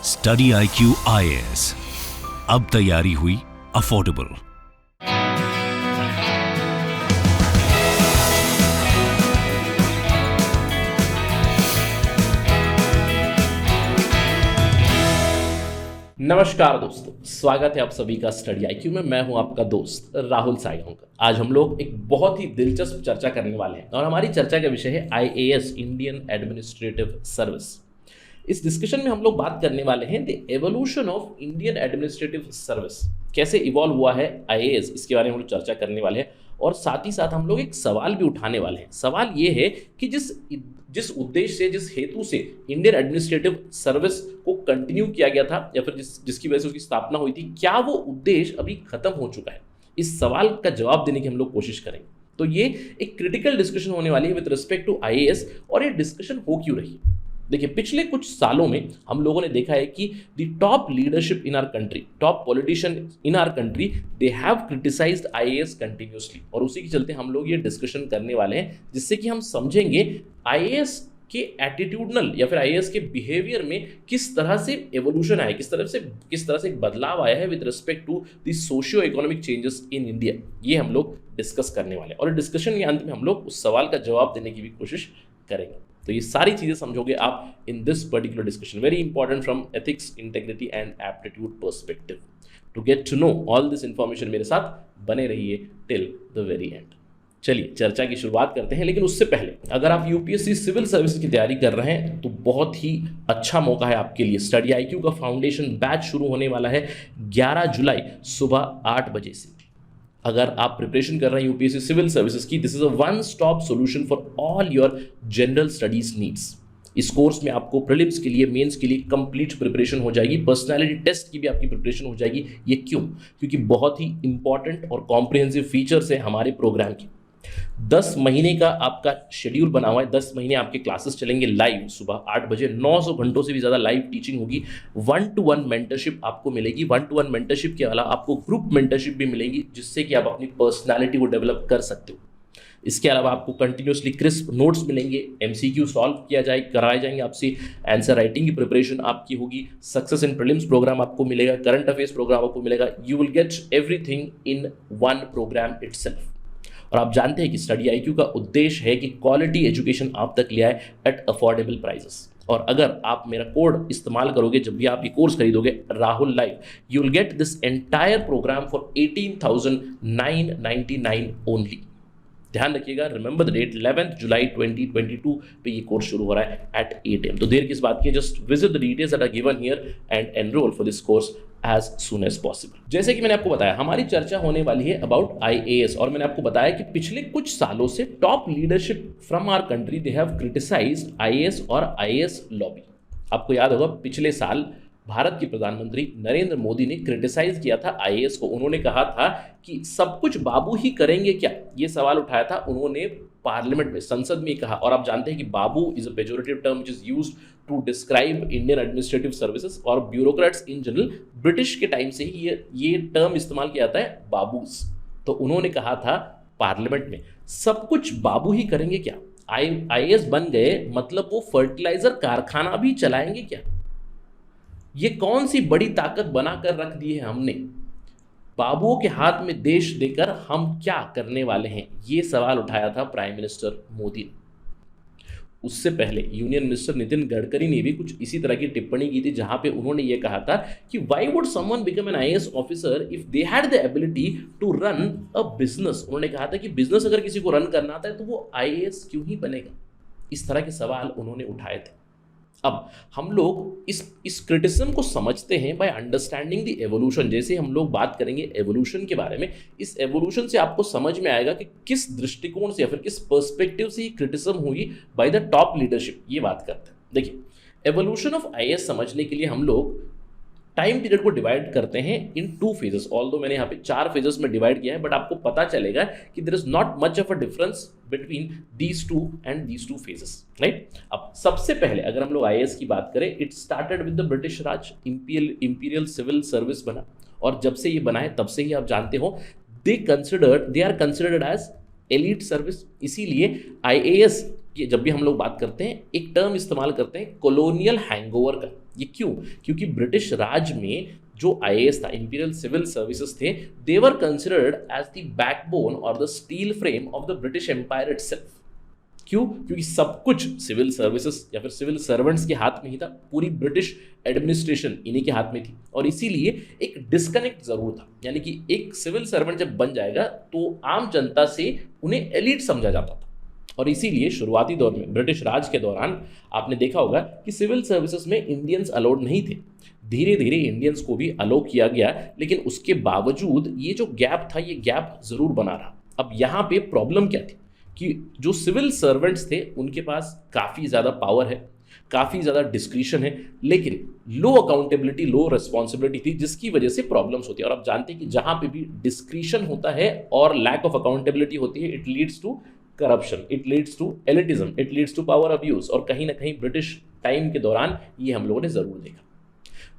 Study IQ IAS, अब तैयारी हुई अफोर्डेबल। नमस्कार दोस्तों, स्वागत है आप सभी का स्टडी IQ में। मैं हूं आपका दोस्त राहुल साईहोंकर। आज हम लोग एक बहुत ही दिलचस्प चर्चा करने वाले हैं और हमारी चर्चा का विषय है IAS, इंडियन एडमिनिस्ट्रेटिव सर्विस। इस डिस्कशन में हम लोग बात करने वाले हैं the evolution of Indian administrative service, कैसे इवॉल्व हुआ है IAS, इसके बारे में हम लोग चर्चा करने वाले हैं। और साथ ही साथ हम लोग एक सवाल भी उठाने वाले हैं। सवाल ये है कि जिस उद्देश्य से, जिस हेतु से इंडियन एडमिनिस्ट्रेटिव सर्विस को कंटिन्यू किया गया था या फिर जिसकी वजह से उसकी स्थापना हुई थी, क्या वो उद्देश्य अभी खत्म हो चुका है? इस सवाल का जवाब देने की हम लोग कोशिश करेंगे। तो ये एक क्रिटिकल डिस्कशन होने वाली है विद रिस्पेक्ट टू IAS। और ये डिस्कशन हो क्यों रही? देखिए, पिछले कुछ सालों में हम लोगों ने देखा है कि the top leadership in our country, top politician in our country, they have criticised IAS continuously. और उसी के चलते हम लोग ये डिस्कशन करने वाले हैं, जिससे कि हम समझेंगे IAS के एटीट्यूडनल या फिर IAS के बिहेवियर में किस तरह से एवोल्यूशन आया, किस तरह से एक बदलाव आया है with respect to the socio economic changes in India. ये हम लोग डिस्कस करने वाले हैं और डिस्कशन के अंत में हम लोग उस सवाल का जवाब देने की भी कोशिश करेंगे। तो ये सारी चीजें समझोगे आप in this particular discussion, very important from ethics, integrity and aptitude perspective. To get to know all this information, मेरे साथ बने रहिए टिल द वेरी एंड। चलिए चर्चा की शुरुआत करते हैं, लेकिन उससे पहले अगर आप UPSC सिविल सर्विस की तैयारी कर रहे हैं तो बहुत ही अच्छा मौका है आपके लिए। स्टडी IQ का फाउंडेशन बैच शुरू होने वाला है 11 जुलाई सुबह 8 बजे से। अगर आप प्रिपरेशन कर रहे हैं UPSC सिविल सर्विसेज की, this is a one stop solution for all your general studies needs. इस कोर्स में आपको प्रीलिम्स के लिए, मेंस के लिए कंप्लीट प्रिपरेशन हो जाएगी, पर्सनालिटी टेस्ट की भी आपकी प्रिपरेशन हो जाएगी। ये क्यों? क्योंकि बहुत ही इंपॉर्टेंट और कॉम्प्रिहेंसिव फीचर्स है हमारे प्रोग्राम के। 10 महीने का आपका शेड्यूल बना हुआ है। 10 महीने आपके क्लासेस चलेंगे लाइव सुबह 8 बजे। 900 घंटों से भी ज़्यादा लाइव टीचिंग होगी। 1-to-1 मेंटरशिप आपको मिलेगी। 1-to-1 मेंटरशिप के अलावा आपको ग्रुप मेंटरशिप भी मिलेगी, जिससे कि आप अपनी पर्सनालिटी को डेवलप कर सकते हो। इसके अलावा आपको कंटिन्यूसली क्रिस्प नोट्स मिलेंगे, MCQ सॉल्व कराए जाएंगे आपसे, आंसर राइटिंग की प्रिपरेशन आपकी होगी, सक्सेस इन प्रीलिम्स प्रोग्राम आपको मिलेगा, करंट अफेयर्स प्रोग्राम आपको मिलेगा। You will get everything in one programme itself. और आप जानते हैं कि स्टडी IQ का उद्देश्य है कि क्वालिटी एजुकेशन आप तक ले आए एट अफोर्डेबल प्राइसेस। और अगर आप मेरा कोड इस्तेमाल करोगे जब भी आप ये कोर्स खरीदोगे, Rahul live, you will get this entire programme for 18,999 only. ध्यान रखिएगा, रिमेंबर द डेट, 11 जुलाई 2022 पे ये कोर्स शुरू हो रहा है एट 8 AM। तो देर किस बात की है, just visit the details that are given here and enrol for this course as soon as possible. जैसे कि मैंने आपको बताया, हमारी चर्चा होने वाली है अबाउट IAS। और मैंने आपको बताया कि पिछले कुछ सालों से top leadership from our country, they have criticised IAS और IAS लॉबी। आपको याद होगा, पिछले साल भारत के प्रधानमंत्री नरेंद्र मोदी ने क्रिटिसाइज किया था IAS को। उन्होंने कहा था कि सब कुछ बाबू ही करेंगे क्या, ये सवाल उठाया था उन्होंने पार्लियामेंट में, संसद में कहा। और आप जानते हैं कि babu is a pejorative term which is used to describe Indian administrative services और ब्यूरोक्रेट्स इन जनरल। ब्रिटिश के टाइम से ही ये टर्म इस्तेमाल किया जाता है, बाबूस। तो उन्होंने कहा था पार्लियामेंट में, सब कुछ बाबू ही करेंगे क्या? IAS बन गए मतलब वो फर्टिलाइजर कारखाना भी चलाएंगे क्या? ये कौन सी बड़ी ताकत बनाकर रख दी है हमने? बाबुओं के हाथ में देश देकर हम क्या करने वाले हैं? ये सवाल उठाया था प्राइम मिनिस्टर मोदी ने। उससे पहले यूनियन मिनिस्टर नितिन गडकरी ने भी कुछ इसी तरह की टिप्पणी की थी, जहां पे उन्होंने ये कहा था कि why would someone become an IAS officer if they had the ability to run a business. उन्होंने कहा था कि बिजनेस अगर किसी को रन करना आता है तो वो IAS क्यों ही बनेगा? इस तरह के सवाल उन्होंने उठाए थे। अब हम लोग इस क्रिटिसिज्म को समझते हैं बाय अंडरस्टैंडिंग द एवोल्यूशन। जैसे हम लोग बात करेंगे एवोल्यूशन के बारे में, इस एवोल्यूशन से आपको समझ में आएगा कि किस दृष्टिकोण से या फिर किस पर्सपेक्टिव से क्रिटिसिज्म हुई बाय द टॉप लीडरशिप। ये बात करते हैं। देखिए, एवोल्यूशन ऑफ IAS समझने के लिए हम लोग टाइम पीरियड को डिवाइड करते हैं इन 2 फेजेस। ऑल्दो मैंने यहाँ पे 4 फेजेस में डिवाइड किया है, बट आपको पता चलेगा कि there is not much of a difference between these 2 and these 2 phases, right. अब सबसे पहले अगर हम लोग IAS की बात करें, it started with the British Raj, imperial civil service बना। और जब से ये बना है तब से ही आप जानते हो they are considered as elite service. इसीलिए IAS कि जब भी हम लोग बात करते हैं एक टर्म इस्तेमाल करते हैं कॉलोनियल हैंगओवर का। ये क्यों? क्योंकि ब्रिटिश राज में जो आईएएस था, इंपीरियल सिविल सर्विसेज थे, they were considered as the backbone और the steel frame of the British empire itself. क्यों? क्योंकि सब कुछ सिविल सर्विसेज या फिर सिविल सर्वेंट्स के हाथ में ही था, पूरी ब्रिटिश एडमिनिस्ट्रेशन इन्हीं के हाथ में थी, और इसीलिए एक डिस्कनेक्ट जरूर था। यानी कि एक सिविल सर्वेंट जब बन जाएगा तो आम जनता से उन्हें एलिट समझा जाता था, और इसीलिए शुरुआती दौर में ब्रिटिश राज के दौरान आपने देखा होगा कि सिविल सर्विसेज में इंडियंस अलाउड नहीं थे। धीरे धीरे इंडियंस को भी अलाउ किया गया, लेकिन उसके बावजूद ये जो गैप था, ये गैप जरूर बना रहा। अब यहाँ पे प्रॉब्लम क्या थी कि जो सिविल सर्वेंट्स थे उनके पास काफ़ी ज़्यादा पावर है, काफ़ी ज़्यादा डिस्क्रिशन है, लेकिन लो अकाउंटेबिलिटी, लो रिस्पॉन्सिबिलिटी थी, जिसकी वजह से प्रॉब्लम्स होती है। और आप जानते हैं कि जहाँ पे भी डिस्क्रिशन होता है और लैक ऑफ अकाउंटेबिलिटी होती है, it leads to corruption, it leads to elitism, it leads to power abuse. और कहीं ना कहीं ब्रिटिश टाइम के दौरान ये हम लोगों ने ज़रूर देखा।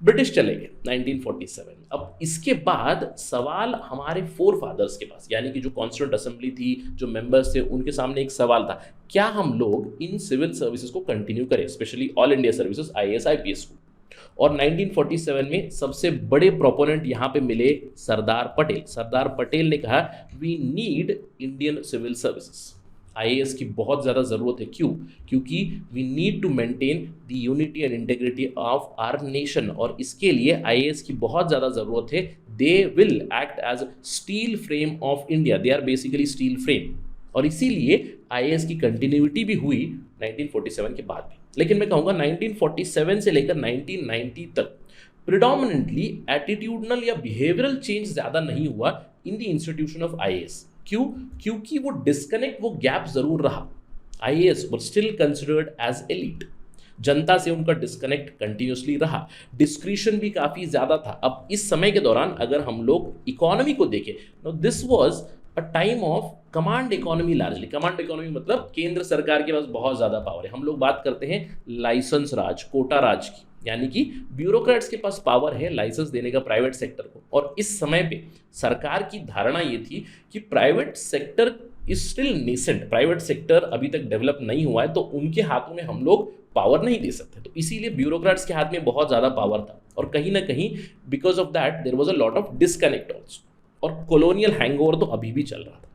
ब्रिटिश चले गए 1947। अब इसके बाद सवाल हमारे फोर फादर्स के पास, यानी कि जो कॉन्स्टिट्यूंट असेंबली थी, जो मेंबर्स थे, उनके सामने एक सवाल था, क्या हम लोग इन सिविल सर्विसेज को कंटिन्यू करें, specially all India services, IAS IPS को। और 1947 में सबसे बड़े प्रोपोनेंट यहाँ पे मिले सरदार पटेल। सरदार पटेल ने कहा we need Indian civil services, IAS की बहुत ज़्यादा ज़रूरत है। क्यों? क्योंकि we need to maintain the unity and integrity of our nation, और इसके लिए आईएएस की बहुत ज़्यादा ज़रूरत है। They will act as steel frame of India, they are basically steel frame, और इसीलिए आईएएस की कंटिन्यूटी भी हुई 1947 के बाद भी। लेकिन मैं कहूँगा 1947 से लेकर 1990 तक प्रिडोमिनेंटली एटीट्यूडनल या बिहेवियरल चेंज ज़्यादा नहीं हुआ in the institution of IAS. क्यों? क्योंकि वो डिस्कनेक्ट, वो गैप जरूर रहा। IAS were still considered as elite, जनता से उनका डिस्कनेक्ट कंटिन्यूसली रहा, डिस्क्रिशन भी काफ़ी ज़्यादा था। अब इस समय के दौरान अगर हम लोग इकोनॉमी को देखें, this was a time of command economy largely. Command economy मतलब केंद्र सरकार के पास बहुत ज़्यादा पावर है। हम लोग बात करते हैं लाइसेंस राज, कोटा राज की, यानी कि ब्यूरोक्रेट्स के पास पावर है लाइसेंस देने का प्राइवेट सेक्टर को। और इस समय पे सरकार की धारणा ये थी कि private sector is still nascent, private sector अभी तक डेवलप नहीं हुआ है, तो उनके हाथों में हम लोग पावर नहीं दे सकते। तो इसीलिए ब्यूरोक्रेट्स के हाथ में बहुत ज़्यादा पावर था, और कहीं ना कहीं because of that there was a lot of disconnect also, और कॉलोनियल हैंगओवर तो अभी भी चल रहा था।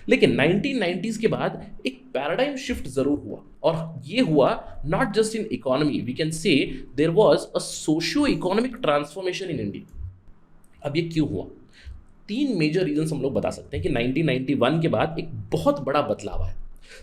लेकिन 1990s के बाद एक पैराडाइम शिफ्ट जरूर हुआ, और ये हुआ not just in economy, we can say there was a socio economic transformation in India. अब ये क्यों हुआ? 3 मेजर रीजंस हम लोग बता सकते हैं कि 1991 के बाद एक बहुत बड़ा बदलाव आया।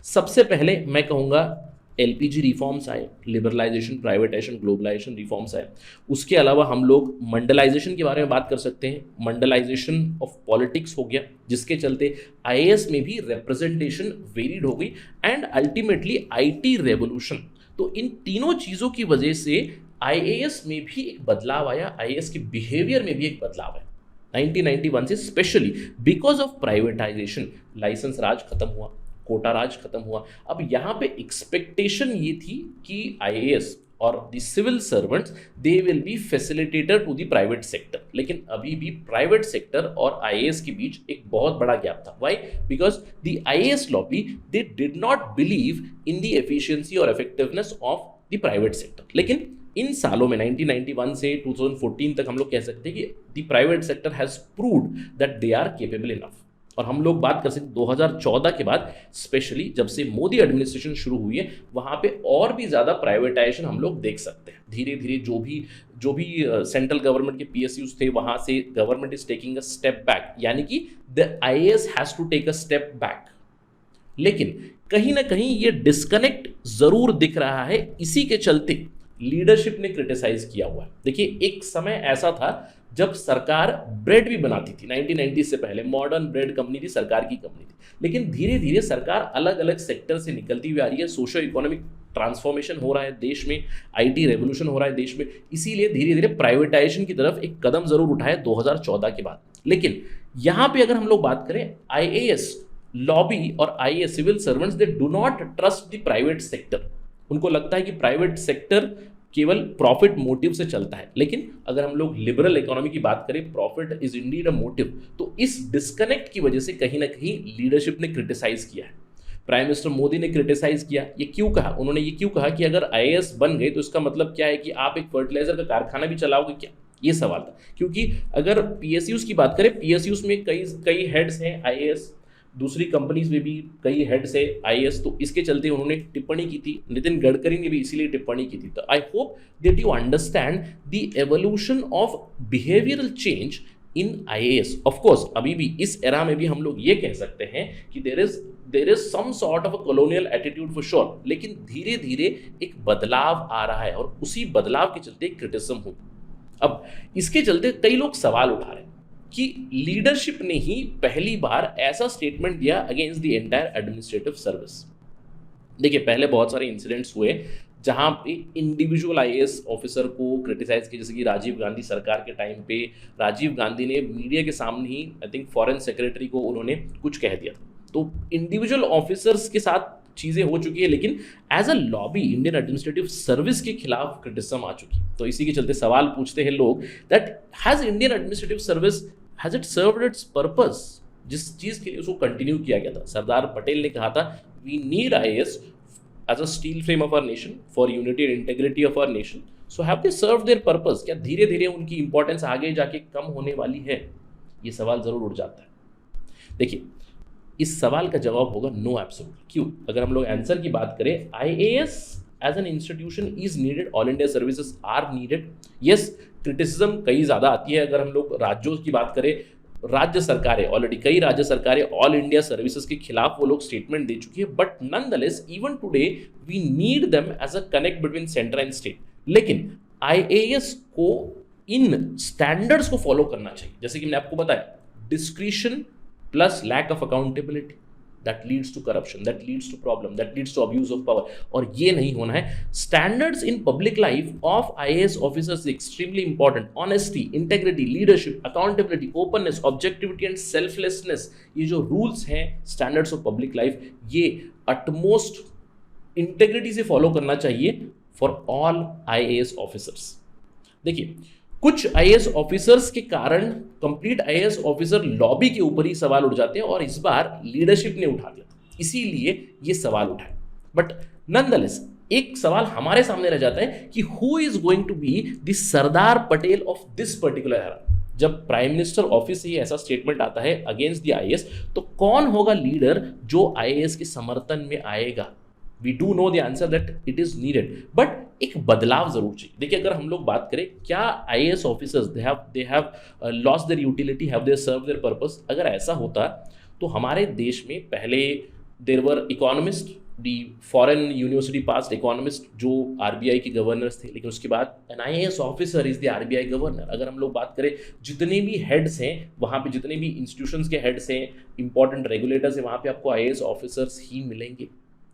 सबसे पहले मैं कहूँगा एलपीजी रिफॉर्म्स आए, लिबरलाइजेशन, प्राइवेटाइजेशन, ग्लोबलाइजेशन रिफॉर्म्स आए। उसके अलावा हम लोग मंडलाइजेशन के बारे में बात कर सकते हैं। मंडलाइजेशन ऑफ पॉलिटिक्स हो गया, जिसके चलते आईएएस में भी रिप्रेजेंटेशन वेरिड हो गई, एंड अल्टीमेटली आईटी रेवोल्यूशन। तो इन तीनों चीज़ों की वजह से आईएएस में भी एक बदलाव आया, आईएएस के बिहेवियर में भी एक बदलाव आया 1991 से, specially because of privatization. License Raj खत्म हुआ, कोटा राज खत्म हुआ। अब यहाँ पे एक्सपेक्टेशन ये थी कि आईएएस और the civil servants they will be facilitator to the private sector. लेकिन अभी भी प्राइवेट सेक्टर और आईएएस के बीच एक बहुत बड़ा गैप था। Why? Because the IAS lobby they did not believe in the efficiency और effectiveness of the private sector. लेकिन इन सालों में 1991 से 2014 तक हम लोग कह सकते हैं कि the private sector has proved that they are capable enough. और हम लोग बात कर सकते हैं 2014 के बाद, स्पेशली जब से मोदी एडमिनिस्ट्रेशन शुरू हुई है, वहाँ पे और भी ज़्यादा प्राइवेटाइजेशन हम लोग देख सकते हैं। धीरे धीरे जो भी सेंट्रल गवर्नमेंट के पीएसयूज थे, वहाँ से government is taking a step back, यानी कि the IAS has to take a step back. लेकिन कहीं ना कहीं ये डिस्कनेक्ट ज़रूर दिख रहा है। इसी के चलते लीडरशिप ने क्रिटिसाइज किया हुआ है। देखिए, एक समय ऐसा था जब सरकार ब्रेड भी बनाती थी। 1990 से पहले मॉडर्न ब्रेड कंपनी थी, सरकार की कंपनी थी। लेकिन धीरे धीरे सरकार अलग अलग सेक्टर से निकलती हुई आ रही है। सोशो इकोनॉमिक ट्रांसफॉर्मेशन हो रहा है देश में, आईटी रेवोल्यूशन हो रहा है देश में। इसीलिए धीरे धीरे प्राइवेटाइजेशन की तरफ एक कदम जरूर उठाया 2014 के बाद। लेकिन यहाँ पे अगर हम लोग बात करें, आईएएस लॉबी और IAS civil servants they do not trust the private sector. उनको लगता है कि प्राइवेट सेक्टर केवल प्रॉफिट मोटिव से चलता है। लेकिन अगर हम लोग लिबरल इकोनॉमी की बात करें, profit is indeed a motive. तो इस डिस्कनेक्ट की वजह से कहीं ना कहीं लीडरशिप ने क्रिटिसाइज किया है। प्राइम मिनिस्टर मोदी ने क्रिटिसाइज किया। ये क्यों कहा उन्होंने? ये क्यों कहा कि अगर आईएएस बन गए तो इसका मतलब क्या है कि आप एक फर्टिलाइजर का कारखाना भी चलाओगे क्या? ये सवाल था। क्योंकि अगर पीएसयूज की बात करें, पीएसयूज में कई हेड्स हैं आईएएस, दूसरी कंपनीज में भी कई हेड्स है आईएएस, तो इसके चलते उन्होंने टिप्पणी की थी। नितिन गडकरी ने भी इसीलिए टिप्पणी की थी। तो I hope that you understand the evolution of behavioural change in IAS. Of course अभी भी इस एरा में भी हम लोग ये कह सकते हैं कि there is some sort of a colonial attitude for sure, लेकिन धीरे धीरे एक बदलाव आ रहा है और उसी बदलाव के चलते क्रिटिसिज्म हुई। अब इसके चलते कई लोग सवाल उठा रहे हैं कि लीडरशिप ने ही पहली बार ऐसा स्टेटमेंट दिया against the entire administrative service. देखिए, पहले बहुत सारे इंसिडेंट्स हुए जहां पे इंडिविजुअल आईएएस ऑफिसर को क्रिटिसाइज किया, जैसे कि राजीव गांधी सरकार के टाइम पे राजीव गांधी ने मीडिया के सामने ही आई थिंक फॉरेन सेक्रेटरी को उन्होंने कुछ कह दिया। तो इंडिविजुअल ऑफिसर्स के साथ चीज़ें हो चुकी है, लेकिन as a lobby Indian administrative service के खिलाफ क्रिटिसिज्म आ चुकी है। तो इसी के चलते सवाल पूछते हैं लोग that has Indian administrative service has it served it's purpose? जिस चीज़ के लिए उसको कंटिन्यू किया गया था, सरदार पटेल ने कहा था we need IAS as a steel frame of our nation for unity and integrity of our nation, so have they serve their purpose? क्या धीरे धीरे उनकी इंपॉर्टेंस आगे जाके कम होने वाली है? ये सवाल जरूर उठ जाता है। देखिए, इस सवाल का जवाब होगा नो एब्सोल्यूट। क्यों? अगर हम लोग आंसर की बात करें, IAS as an institution is needed, all India services are needed. Yes, criticism कई ज़्यादा आती है। अगर हम लोग राज्यों की बात करें, राज्य सरकारें ऑलरेडी कई राज्य सरकारें ऑल इंडिया सर्विसेज के खिलाफ वो लोग स्टेटमेंट दे चुकी है, but nonetheless even today we need them as a connect between centre and state. लेकिन आईएएस को इन स्टैंडर्ड्स को फॉलो करना चाहिए। जैसे कि मैंने आपको बताया, discretion plus lack of accountability that leads to corruption, that leads to problem, that leads to abuse of power, और ये नहीं होना है। standards in public life of IAS officers is extremely important. honesty, integrity, leadership, accountability, openness, objectivity and selflessness, ये जो rules हैं standards of public life, ये utmost integrity से follow करना चाहिए for all IAS officers। देखिए, कुछ आईएएस ऑफिसर्स के कारण कंप्लीट आईएएस ऑफिसर लॉबी के ऊपर ही सवाल उठ जाते हैं, और इस बार लीडरशिप ने उठा दिया, इसीलिए ये सवाल उठाए। बट नॉनदलेस एक सवाल हमारे सामने रह जाता है कि who is going to be the Sardar Patel of this particular era? जब प्राइम मिनिस्टर ऑफिस से ही ऐसा स्टेटमेंट आता है अगेंस्ट द आईएएस, तो कौन होगा लीडर जो आईएएस के समर्थन में आएगा? We do know the answer that it is needed, but एक बदलाव जरूर चाहिए। देखिए, अगर हम लोग बात करें, क्या IAS officers they have lost their utility, have they serve their purpose? अगर ऐसा होता तो हमारे देश में पहले there were economist, the foreign university pass economist जो आरबीआई के गवर्नर्स थे, लेकिन उसके बाद an IAS officer is the RBI governor. अगर हम लोग बात करें, जितने भी हेड्स हैं वहाँ पे, जितने भी इंस्टीट्यूशंस के हेड्स हैं, इंपॉर्टेंट रेगुलेटर्स हैं, वहाँ पे आपको आईएएस ऑफिसर्स ही मिलेंगे।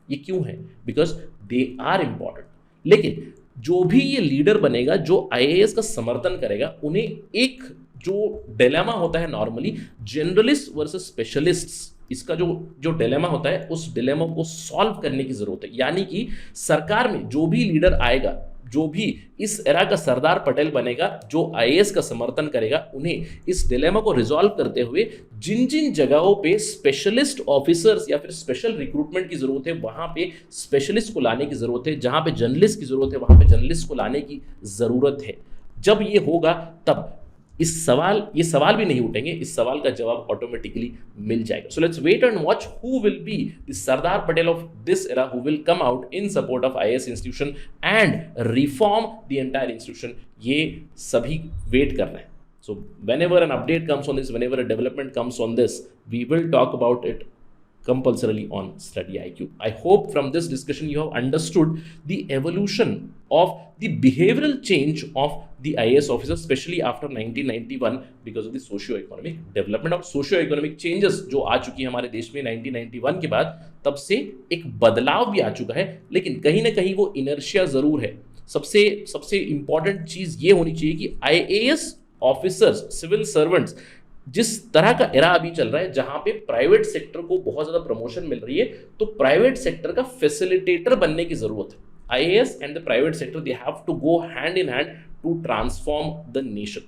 ये क्यों है? Because they are important. लेकिन जो भी ये लीडर बनेगा जो आईएएस का समर्थन करेगा, उन्हें एक जो डिलेमा होता है नॉर्मली, जनरलिस्ट वर्सेस स्पेशलिस्ट्स, इसका जो डिलेमा होता है, उस डिलेमा को सॉल्व करने की जरूरत है। यानी कि सरकार में जो भी लीडर आएगा, जो भी इस एरा का सरदार पटेल बनेगा, जो आईएएस का समर्थन करेगा, उन्हें इस डिलेमा को रिजॉल्व करते हुए जिन जिन जगहों पे स्पेशलिस्ट ऑफिसर्स या फिर स्पेशल रिक्रूटमेंट की जरूरत है, वहां पे स्पेशलिस्ट को लाने की जरूरत है। जहां पे जर्नलिस्ट की जरूरत है, वहां पे जर्नलिस्ट को लाने की जरूरत है। जब ये होगा तब ये सवाल भी नहीं उठेंगे, इस सवाल का जवाब ऑटोमेटिकली मिल जाएगा। So let's wait and watch who will be the Sardar Patel of this era who will come out in support of IAS institution and reform the entire institution. ये सभी वेट कर रहे हैं। सो whenever an update comes on this, whenever a development comes on this, we will talk about it compulsorily on Study IQ. I hope from this discussion you have understood the evolution of the behavioral change of the IAS officers, especially after 1991 because of the socio-economic development और socio-economic changes जो आ चुकी है हमारे देश में 1991 के बाद, तब से एक बदलाव भी आ चुका है। लेकिन कहीं ना कहीं वो इनर्शिया जरूर है। सबसे इंपॉर्टेंट चीज ये होनी चाहिए कि आईएएस ऑफिसर्स, सिविल सर्वेंट्स, जिस तरह का एरा अभी चल रहा है जहां पे प्राइवेट सेक्टर को बहुत ज्यादा प्रमोशन मिल रही है, तो प्राइवेट सेक्टर का फैसिलिटेटर बनने की जरूरत है। IAS and the private sector, they have to go hand in hand to transform the nation.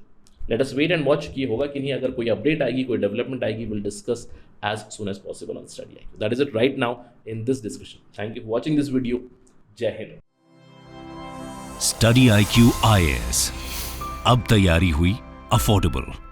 Let us wait and watch कि होगा कि नहीं. अगर कोई अपडेट आएगी, कोई डेवलपमेंट आएगी, will discuss as soon as possible on Study IQ. That is it right now in this discussion. Thank you for watching this video. Jai Hind. Study IQ IAS. अब तैयारी हुई अफोर्डेबल.